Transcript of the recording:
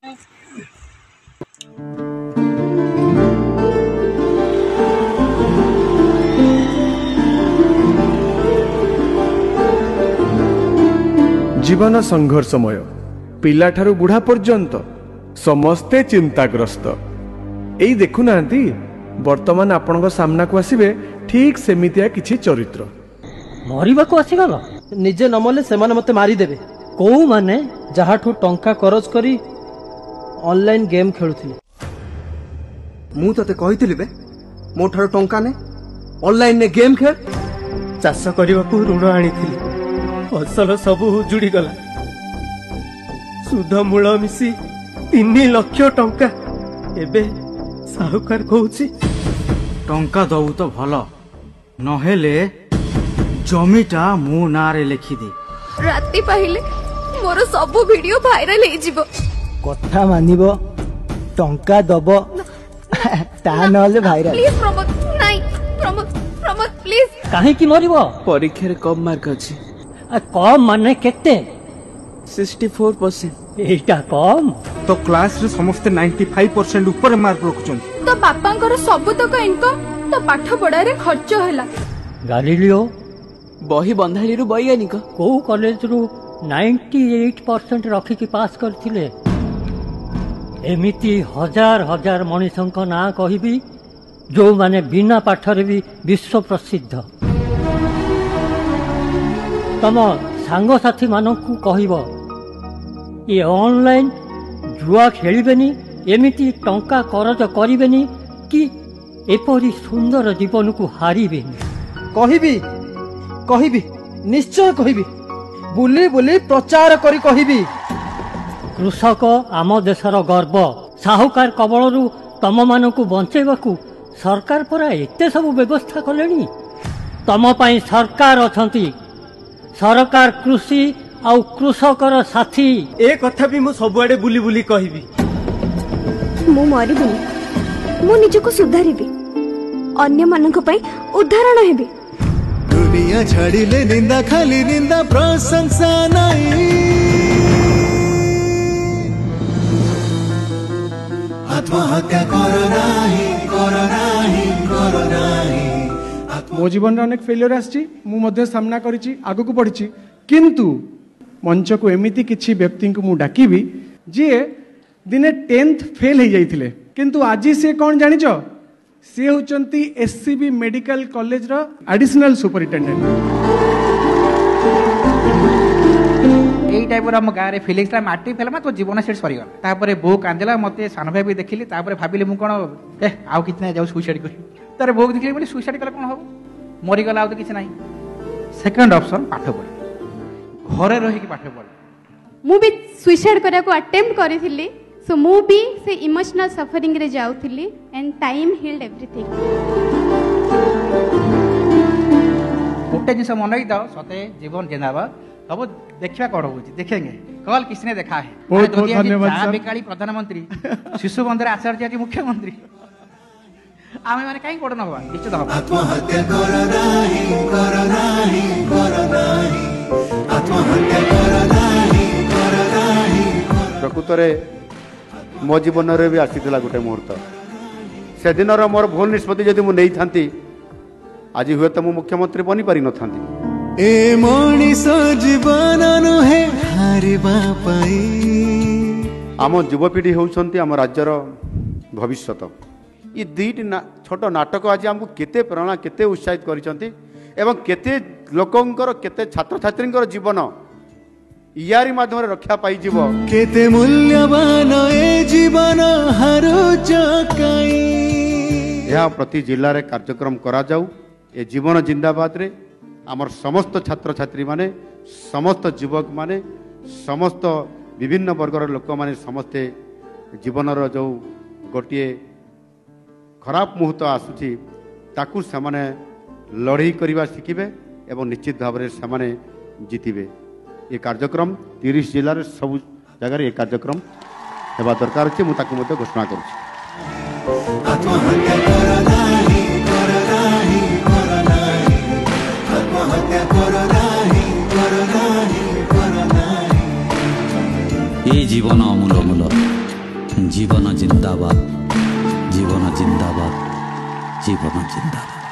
जीवन संघर्षमय पिलाठारु बुढ़ा पर्यंत समस्ते चिंताग्रस्त। एई देखुना वर्तमान आपण सामना को आसबे ठीक सेमितिया किछि चरित्र मरिबा को आसीगल निजे नमले सेमाने मते मारी देबे। को माने जहाठू टंका करज करी ऑनलाइन गेम खेलुथिले। मु तते कहिथिली बे मो ठारो टंका ने ऑनलाइन ने गेम खेल। चाष करबा को ऋण आनीथिली फसल सब उजुड़ी गला। सुध मूल मिसी 3 लाख टंका एबे साहुकार कहूची टंका दऊ तो भल नहेले जमीटा मो नारे लिखि दे। राति पाहिले मोर सब वीडियो वायरल हे जिवो। कथा मानिबो टंका दबो ता नले वायरल। प्लीज प्रमोद नाही प्रमोद प्लीज। काहे की मरिबो? परीक्षा रे कम मार्क अछि। कम माने केते? 64%। एटा कम तो क्लास रे समस्त 95% ऊपर मार्क रखुछन। तो बापांकर सब तक इनकम तो पाठ पढ़ा रे खर्च होला। गालिलियो बही बंधाली रु वैज्ञानिक को कॉलेज रु 98% रखी की पास करथिले। एमिति हजार हजार मनीषंक ना कहिबी जो माने बिना पाठरे भी विश्व प्रसिद्ध। तम सांग साथी मानकु कहिबो ये ऑनलाइन जुआ खेलिबेनी एमिति टंका करज करिबेनी कि एपरी सुंदर जीवन को हारिबेनी। कहिबी निश्चय कहिबी बुली बुली प्रचार करी कहिबी। कृषक आम देशर गर्व। साहुकार कबलरू तम मानकु बंचेबाकू सरकार परा एते सब व्यवस्था कलेनी। तम पई सरकार अछंती। सरकार कृषि आउ कृषकर साथी। ए कथा भी मु सबुआडे बुली बुली कहिबी। मु मरिबिनी मु निजको सुधारिबी अन्य मानक पई उदाहरण हेबी। दुनिया छाड़िले निंदा खाली निंदा प्रशंसा नहीं। आत्महत्या करो नाही करो नाही करो नाही। मो जीवन अनेक फेलियर आछि मु मध्य सामना करिछि आगु को पढिछि किंतु मंच को एमिति किछि व्यक्ति को मु डाकिबी जे दिने 10th फेल हो जाइथिले किंतु आज से कौन जानिछ सी होचंती एससीबी मेडिकल कॉलेज रो एडिशनल सुपरिटेंडेंट। यही टाइप हम गाँव फिलिंग्स माटी फेलमा तो जीवन से सरीगला। तापर बो कांदेला मत सान भाई भी देखिली तापर भाविली मु कौन आउ कि जाऊ सुइसाइड करी। तार बो देखिली बोली सुइसाइड कले कौन हम मरीगला आउ तो किसी ना। सेकंड ऑप्शन पाठ पढ़ घरे रही पाठ पढ़। मु भी सुइसाइड करा को अटेम्प्ट करिथिली सो मु भी से इमोशनल सफरिंग रे जाउथिली एंड टाइम हील्ड एवरीथिंग। गोटे जिनस मन ही दाओ सते जीवन जेनाबा सब देखा कौन हो देखेंगे कल किसने देखा है। बहुत बहुत धन्यवाद बेकाली प्रधानमंत्री शिशु बंधुर आचार्य जी मुख्यमंत्री आमे माने काई पड़न हवा निश्चित हवा। आत्महत्या करो नाही करो नाही करो नाही। आत्महत्या करो नाही करो नाही। प्रकृतरे मो जीवन रे भी आसीथिला गोटे मुहूर्त से दिन मोर भूल निष्पत्ति जदि मु नहीं थांती आज हुए तो मु मुख्यमंत्री बनी पारि न थांती। ए मनीष जीवन नुहे हारिबा पाई। आम युवपीढ़ी होउछंती आम राज्यर भविष्यत। ये दुईटी छोट नाटक आज आमको केते प्रेरणा केते उत्साहित करिसंती एवं केते लोकंकर केते छात्र छात्री जीवन यारी माध्यम रक्षा पाई जीव। केते मूल्यवान ए जीवन हारुच काई। यह प्रति जिल्ला रे कार्यक्रम करा जाऊ। ए जीवन जिंदाबाद रे आमर समस्त छात्र छात्री माने समस्त युवक माने समस्त विभिन्न वर्गर लोक माने समस्ते जीवनर जो गोटे खराब मुहूर्त आसुची ताकू सेमाने लड़ाई करवा शिखिबे एवं निश्चित भाव में सेमाने जीतिबे। ये कार्यक्रम 30 जिले में सब जगह ये कार्यक्रम हेबा दरकार अछि। मु ताकू मते घोषणा करूछि। आत्महत्या करो नाही करो नाही करो नाही। आत्महत्या करो नाही करो नाही करो नाही। ये जीवन अमूल अमूल জিন্দাবাদ, জীবন জিন্দাবাদ, জীবন জিন্দাবাদ।